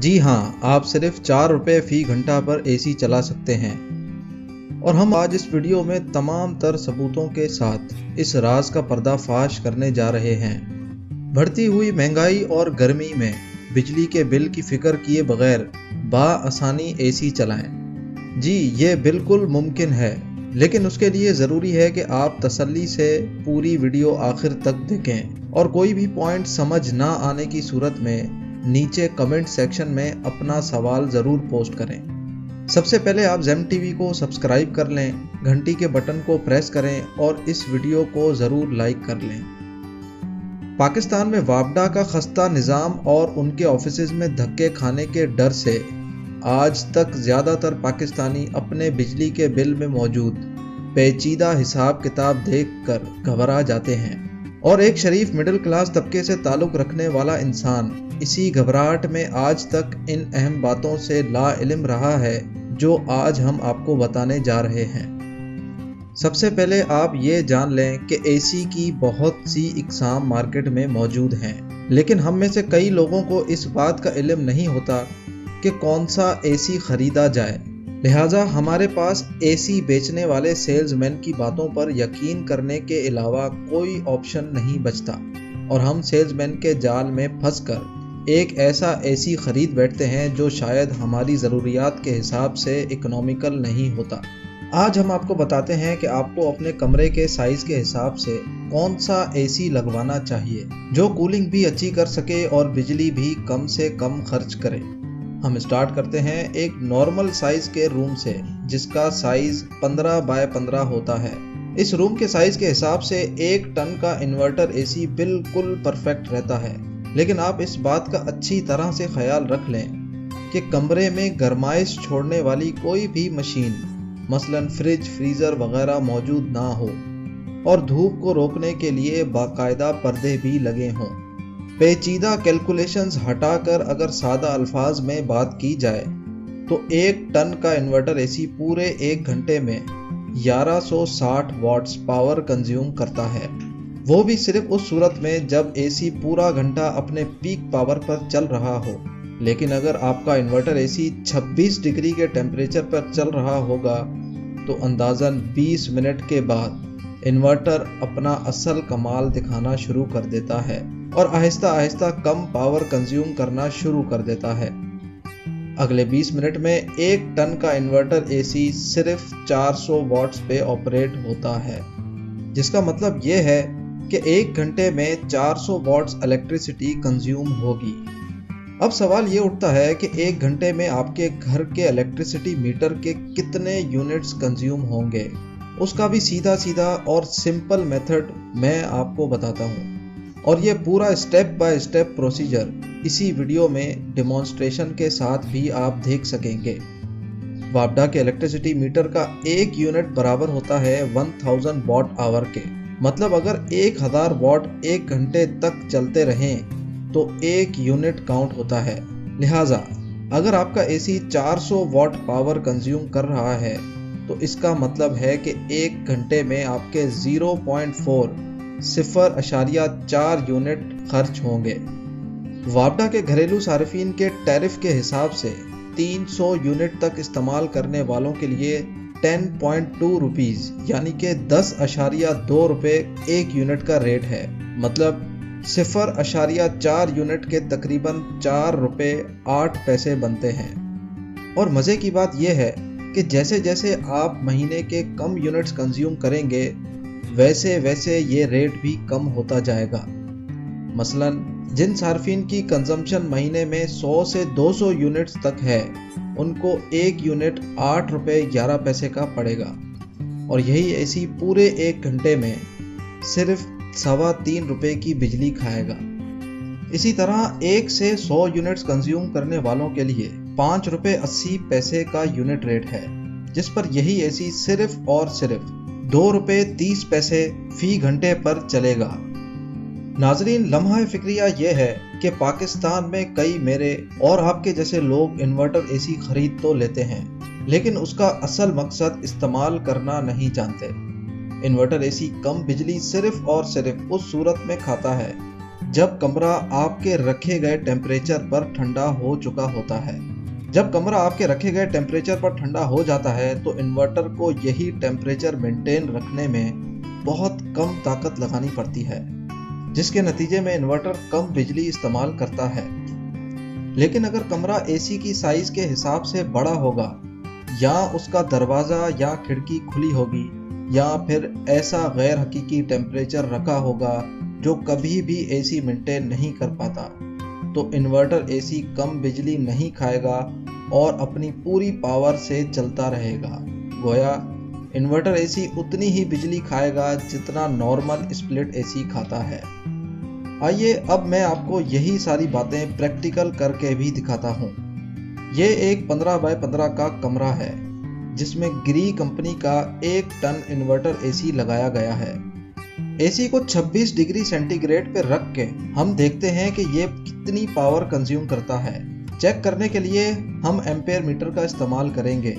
جی ہاں، آپ صرف 4 روپے فی گھنٹہ پر اے سی چلا سکتے ہیں۔ اور ہم آج اس ویڈیو میں تمام تر ثبوتوں کے ساتھ اس راز کا پردہ فاش کرنے جا رہے ہیں۔ بڑھتی ہوئی مہنگائی اور گرمی میں بجلی کے بل کی فکر کیے بغیر بآسانی اے سی چلائیں۔ جی، یہ بالکل ممکن ہے، لیکن اس کے لیے ضروری ہے کہ آپ تسلی سے پوری ویڈیو آخر تک دیکھیں اور کوئی بھی پوائنٹ سمجھ نہ آنے کی صورت میں نیچے کمنٹ سیکشن میں اپنا سوال ضرور پوسٹ کریں۔ سب سے پہلے آپ زیم ٹی وی کو سبسکرائب کر لیں، گھنٹی کے بٹن کو پریس کریں اور اس ویڈیو کو ضرور لائک کر لیں۔ پاکستان میں وابڈا کا خستہ نظام اور ان کے آفیسز میں دھکے کھانے کے ڈر سے آج تک زیادہ تر پاکستانی اپنے بجلی کے بل میں موجود پیچیدہ حساب کتاب دیکھ کر گھبرا جاتے ہیں، اور ایک شریف مڈل کلاس طبقے سے تعلق رکھنے والا انسان اسی گھبراہٹ میں آج تک ان اہم باتوں سے لا علم رہا ہے جو آج ہم آپ کو بتانے جا رہے ہیں۔ سب سے پہلے آپ یہ جان لیں کہ اے سی کی بہت سی اقسام مارکیٹ میں موجود ہیں، لیکن ہم میں سے کئی لوگوں کو اس بات کا علم نہیں ہوتا کہ کون سا اے سی خریدا جائے، لہٰذا ہمارے پاس اے سی بیچنے والے سیلز مین کی باتوں پر یقین کرنے کے علاوہ کوئی آپشن نہیں بچتا، اور ہم سیلز مین کے جال میں پھنس کر ایک ایسا اے سی خرید بیٹھتے ہیں جو شاید ہماری ضروریات کے حساب سے اکنامیکل نہیں ہوتا۔ آج ہم آپ کو بتاتے ہیں کہ آپ کو اپنے کمرے کے سائز کے حساب سے کون سا اے سی لگوانا چاہیے جو کولنگ بھی اچھی کر سکے اور بجلی بھی کم سے کم خرچ کرے۔ ہم اسٹارٹ کرتے ہیں ایک نارمل سائز کے روم سے جس کا سائز 15 بائی 15 ہوتا ہے۔ اس روم کے سائز کے حساب سے 1 ٹن کا انورٹر اے سی بالکل پرفیکٹ رہتا ہے، لیکن آپ اس بات کا اچھی طرح سے خیال رکھ لیں کہ کمرے میں گرمائش چھوڑنے والی کوئی بھی مشین مثلاً فریج، فریزر وغیرہ موجود نہ ہو، اور دھوپ کو روکنے کے لیے باقاعدہ پردے بھی لگے ہوں۔ پیچیدہ کیلکولیشنز ہٹا کر اگر سادہ الفاظ میں بات کی جائے تو 1 ٹن کا انورٹر اے سی پورے 1 گھنٹے میں 1160 واٹس پاور کنزیوم کرتا ہے، وہ بھی صرف اس صورت میں جب اے سی پورا گھنٹہ اپنے پیک پاور پر چل رہا ہو۔ لیکن اگر آپ کا انورٹر اے سی 26 ڈگری کے ٹیمپریچر پر چل رہا ہوگا تو اندازاً 20 منٹ کے بعد انورٹر اپنا اصل کمال دکھانا شروع کر دیتا ہے اور آہستہ آہستہ کم پاور کنزیوم کرنا شروع کر دیتا ہے۔ اگلے 20 منٹ میں 1 ٹن کا انورٹر اے سی صرف 400 واٹس پہ آپریٹ ہوتا ہے، جس کا مطلب یہ ہے کہ 1 گھنٹے میں 400 واٹس الیکٹریسٹی کنزیوم ہوگی۔ اب سوال یہ اٹھتا ہے کہ 1 گھنٹے میں آپ کے گھر کے الیکٹریسٹی میٹر کے کتنے یونٹس کنزیوم ہوں گے، اس کا بھی سیدھا اور سمپل میتھڈ میں آپ کو بتاتا ہوں، اور یہ پورا اسٹیپ بائی اسٹیپ پروسیجر اسی ویڈیو میں ڈیمانسٹریشن کے ساتھ بھی آپ دیکھ سکیں گے۔ وابڈا کے الیکٹریسٹی میٹر کا 1 یونٹ برابر ہوتا ہے 1000 واٹ آور کے، مطلب اگر 1000 واٹ 1 گھنٹے تک چلتے رہیں تو 1 یونٹ کاؤنٹ ہوتا ہے۔ لہٰذا اگر آپ کا اے سی 400 واٹ پاور کنزیوم کر رہا ہے تو اس کا مطلب ہے کہ 1 گھنٹے میں آپ کے 0.4 یونٹ خرچ ہوں گے۔ وابڈا کے گھریلو صارفین کے ٹیرف کے حساب سے 300 یونٹ تک استعمال کرنے والوں کے لیے 10.2 روپیز یعنی کہ 10.2 روپے 1 یونٹ کا ریٹ ہے، مطلب 0.4 یونٹ کے تقریباً 4 روپے 8 پیسے بنتے ہیں۔ اور مزے کی بات یہ ہے کہ جیسے جیسے آپ مہینے کے کم یونٹس کنزیوم کریں گے ویسے یہ ریٹ بھی کم ہوتا جائے گا۔ مثلاً جن صارفین کی کنزمپشن مہینے میں 100 سے 200 یونٹس تک ہے ان کو 1 یونٹ 8 روپے 11 پیسے کا پڑے گا، اور یہی اے سی پورے 1 گھنٹے میں صرف 3.25 روپے کی بجلی کھائے گا۔ اسی طرح 1 سے 100 یونٹس کنزیوم کرنے والوں کے لیے 5 روپے 80 پیسے کا یونٹ ریٹ ہے، جس پر یہی اے سی صرف اور صرف 2 روپے 30 پیسے فی گھنٹے پر چلے گا۔ ناظرین، لمحہ فکریہ یہ ہے کہ پاکستان میں کئی میرے اور آپ کے جیسے لوگ انورٹر اے سی خرید تو لیتے ہیں، لیکن اس کا اصل مقصد استعمال کرنا نہیں جانتے۔ انورٹر اے سی کم بجلی صرف اور صرف اس صورت میں کھاتا ہے जब कमरा आपके रखे गए टेम्परेचर पर ठंडा हो चुका होता है। जब कमरा आपके रखे गए टेम्परेचर पर ठंडा हो जाता है तो इन्वर्टर को यही टेम्परेचर मेंटेन रखने में बहुत कम ताकत लगानी पड़ती है, जिसके नतीजे में इन्वर्टर कम बिजली इस्तेमाल करता है। लेकिन अगर कमरा एसी की साइज के हिसाब से बड़ा होगा, या उसका दरवाज़ा या खिड़की खुली होगी, या फिर ऐसा गैर हकीकी टेम्परेचर रखा होगा जो कभी भी एसी मेंटेन नहीं कर पाता, तो इन्वर्टर एसी कम बिजली नहीं खाएगा और अपनी पूरी पावर से चलता रहेगा। गोया इन्वर्टर एसी उतनी ही बिजली खाएगा जितना नॉर्मल स्प्लिट एसी खाता है। आइए अब मैं आपको यही सारी बातें प्रैक्टिकल करके भी दिखाता हूँ। ये एक 15 बाय 15 का कमरा है जिसमें ग्री कंपनी का 1 टन इन्वर्टर एसी लगाया गया है। एसी को 26 डिग्री सेंटीग्रेड पे रख के हम देखते हैं कि ये कितनी पावर कंज्यूम करता है। चेक करने के लिए हम एम्पेयर मीटर का इस्तेमाल करेंगे।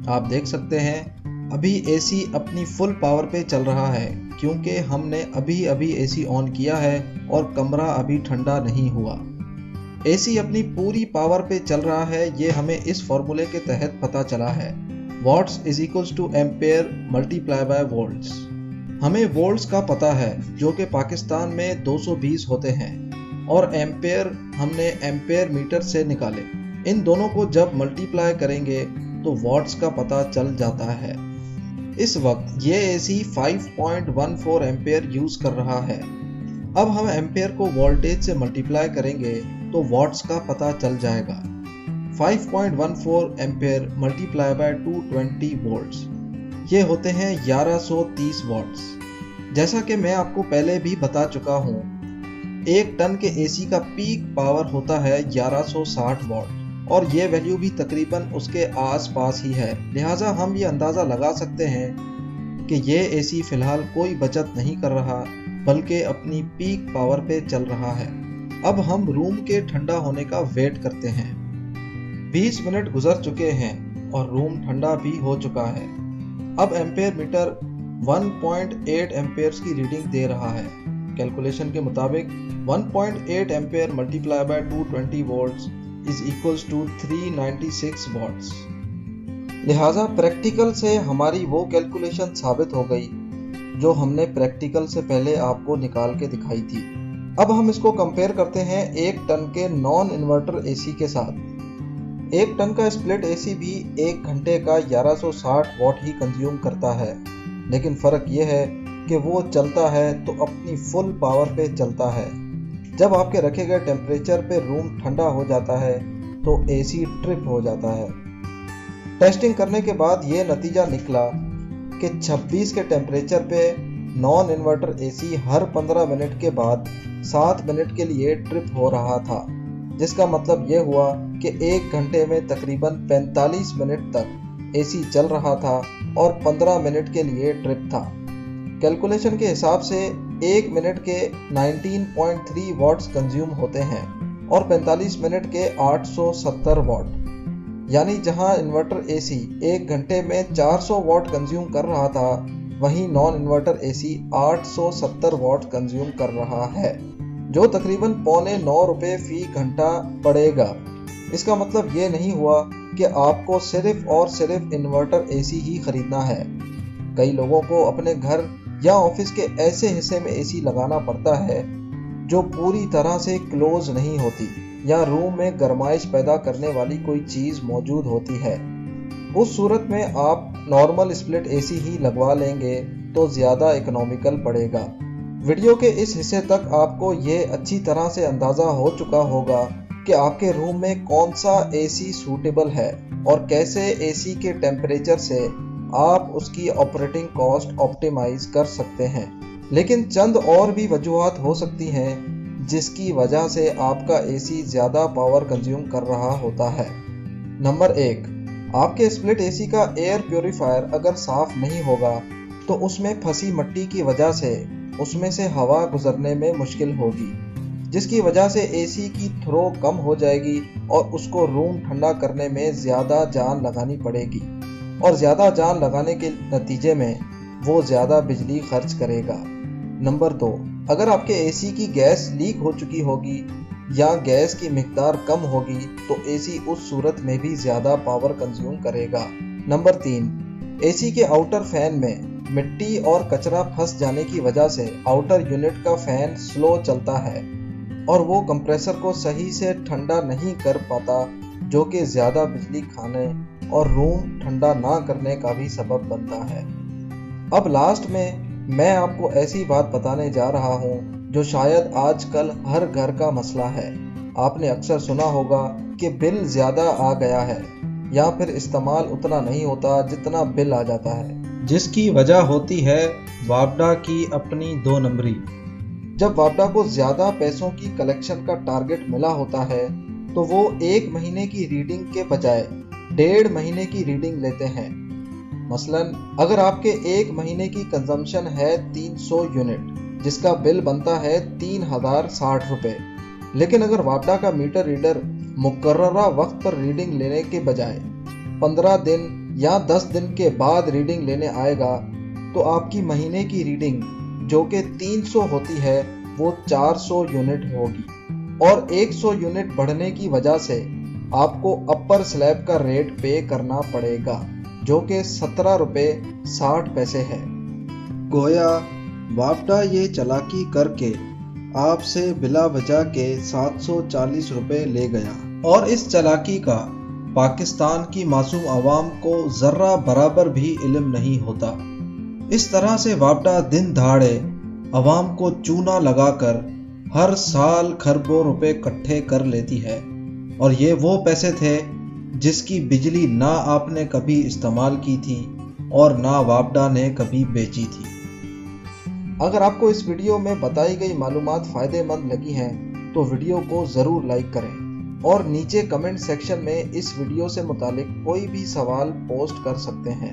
आप देख सकते हैं अभी एसी अपनी फुल पावर पे चल रहा है, क्योंकि हमने अभी एसी ऑन किया है और कमरा अभी ठंडा नहीं हुआ। एसी अपनी पूरी पावर पे चल रहा है, ये हमें इस फॉर्मूले के तहत पता चला है। Watts is equals to ampere multiply by volts. हमें वोल्ट्स का पता है जो कि पाकिस्तान में 220 होते हैं, और एम्पेयर हमने एम्पेयर मीटर से निकाले। इन दोनों को जब मल्टीप्लाई करेंगे तो वॉट्स का पता चल जाता है। इस वक्त ये एसी 5.14 एम्पेयर यूज कर रहा है। अब हम एम्पेयर को वोल्टेज से मल्टीप्लाई करेंगे तो वॉट्स का पता चल जाएगा। 5.14 एम्पेयर मल्टीप्लाई बाय 220 वोल्ट्स, ये होते हैं 1130 वॉट्स। जैसा कि मैं आपको पहले भी बता चुका हूँ, 1 टन के एसी का पीक पावर होता है 1160 वॉट, और ये वैल्यू भी तकरीबन उसके आसपास ही है। लिहाजा हम ये अंदाज़ा लगा सकते हैं कि ये एसी फ़िलहाल कोई बचत नहीं कर रहा, बल्कि अपनी पीक पावर पे चल रहा है। अब हम रूम के ठंडा होने का वेट करते हैं। 20 मिनट गुजर चुके हैं और रूम ठंडा भी हो चुका है। अब एम्पेयर मीटर 1.8 एम्पेयर्स की रीडिंग दे रहा है। कैलकुलेशन के मुताबिक 1.8 ampere multiply by 220 volts is equals to 396 watts. लिहाजा प्रैक्टिकल से हमारी वो कैलकुलेशन साबित हो गई जो हमने प्रैक्टिकल से पहले आपको निकाल के दिखाई थी। अब हम इसको कंपेयर करते हैं 1 टन के नॉन इन्वर्टर एसी के साथ। 1 टन का स्प्लिट एसी भी 1 घंटे का 1160 वॉट ही कंज्यूम करता है, लेकिन फ़र्क ये है कि वो चलता है तो अपनी फुल पावर पे चलता है। जब आपके रखे गए टेम्परेचर पे रूम ठंडा हो जाता है तो एसी ट्रिप हो जाता है। टेस्टिंग करने के बाद ये नतीजा निकला कि 26 के टेम्परेचर पे नॉन इन्वर्टर एसी हर 15 मिनट के बाद 7 मिनट के लिए ट्रिप हो रहा था, जिसका मतलब ये हुआ कि 1 घंटे में तकरीबन 45 मिनट तक एसी चल रहा था और 15 मिनट के लिए ट्रिप था। कैलकुलेशन के हिसाब से 1 मिनट के 19.3 वॉट्स कंज्यूम होते हैं और 45 मिनट के 870 वॉट। यानी जहां इन्वर्टर एसी 1 घंटे में 400 वॉट कंज्यूम कर रहा था, वहीं non inverter AC 870 what consume कर रहा है, जो तकरीबन ₹9.25 फी घंटा पड़ेगा। इसका मतलब ये नहीं हुआ कि आपको सिर्फ और सिर्फ इन्वर्टर एसी ही खरीदना है। कई लोगों को अपने घर या ऑफिस के ऐसे हिस्से में एसी लगाना पड़ता है जो पूरी तरह से क्लोज नहीं होती, या रूम में गर्माइश पैदा करने वाली कोई चीज़ मौजूद होती है। उस सूरत में आप नॉर्मल स्प्लिट एसी ही लगवा लेंगे तो ज़्यादा इकोनॉमिकल पड़ेगा। वीडियो के इस हिस्से तक आपको ये अच्छी तरह से अंदाज़ा हो चुका होगा कि आपके रूम में कौन सा एसी सूटेबल है और कैसे एसी के टेम्परेचर से आप उसकी ऑपरेटिंग कॉस्ट ऑप्टिमाइज कर सकते हैं। लेकिन चंद और भी वजूहात हो सकती हैं जिसकी वजह से आपका एसी ज़्यादा पावर कंज्यूम कर रहा होता है। नंबर 1, आपके स्प्लिट एसी का एयर प्योरीफायर अगर साफ नहीं होगा तो उसमें फंसी मिट्टी की वजह से उसमें से हवा गुजरने में मुश्किल होगी, जिसकी वजह से एसी की थ्रो कम हो जाएगी और उसको रूम ठंडा करने में ज़्यादा जान लगानी पड़ेगी, और ज़्यादा जान लगाने के नतीजे में वो ज़्यादा बिजली खर्च करेगा। नंबर 2, अगर आपके एसी की गैस लीक हो चुकी होगी या गैस की मिकदार कम होगी तो एसी उस सूरत में भी ज़्यादा पावर कंज्यूम करेगा। नंबर 3, एसी के आउटर फैन में मिट्टी और कचरा फंस जाने की वजह से आउटर यूनिट का फैन स्लो चलता है और वो कंप्रेसर को सही से ठंडा नहीं कर पाता, जो कि ज़्यादा बिजली खाने और रूम ठंडा ना करने का भी सबब बनता है। अब लास्ट में मैं आपको ऐसी बात बताने जा रहा हूँ जो शायद आजकल हर घर का मसला है। आपने अक्सर सुना होगा कि बिल ज़्यादा आ गया है या फिर इस्तेमाल उतना नहीं होता जितना बिल आ जाता है, जिसकी वजह होती है वापडा की अपनी 2 नंबरी। जब वापडा को ज़्यादा पैसों की कलेक्शन का टारगेट मिला होता है तो वो 1 महीने की रीडिंग के बजाय 1.5 महीने की रीडिंग लेते हैं। मसलन अगर आपके 1 महीने की कंजम्पशन है 300 यूनिट जिसका बिल बनता है 3060 रुपये, लेकिन अगर वापडा का मीटर रीडर मुकर्ररा वक्त पर रीडिंग लेने के बजाय 15 दिन या 10 दिन के बाद रीडिंग लेने आएगा तो आपकी महीने की रीडिंग जो कि 300 होती है वो 400 यूनिट होगी और 100 यूनिट बढ़ने की वजह से आपको अपर स्लैब का रेट पे करना पड़ेगा जो कि 17 रुपये 60 पैसे है। गोया वापडा ये चालाकी करके आपसे बिला वजह के 740 रुपये ले गया और इस चालाकी का पाकिस्तान की मासूम आवाम को जर्रा बराबर भी इल्म नहीं होता। इस तरह से वापडा दिन दहाड़े आवाम को चूना लगाकर हर साल खरबों रुपए इकट्ठे कर लेती है और ये वो पैसे थे जिसकी बिजली ना आपने कभी इस्तेमाल की थी और ना वापडा ने कभी बेची थी। अगर आपको इस वीडियो में बताई गई मालूमात फ़ायदेमंद लगी हैं तो वीडियो को ज़रूर लाइक करें और नीचे कमेंट सेक्शन में इस वीडियो से मुतालिक कोई भी सवाल पोस्ट कर सकते हैं।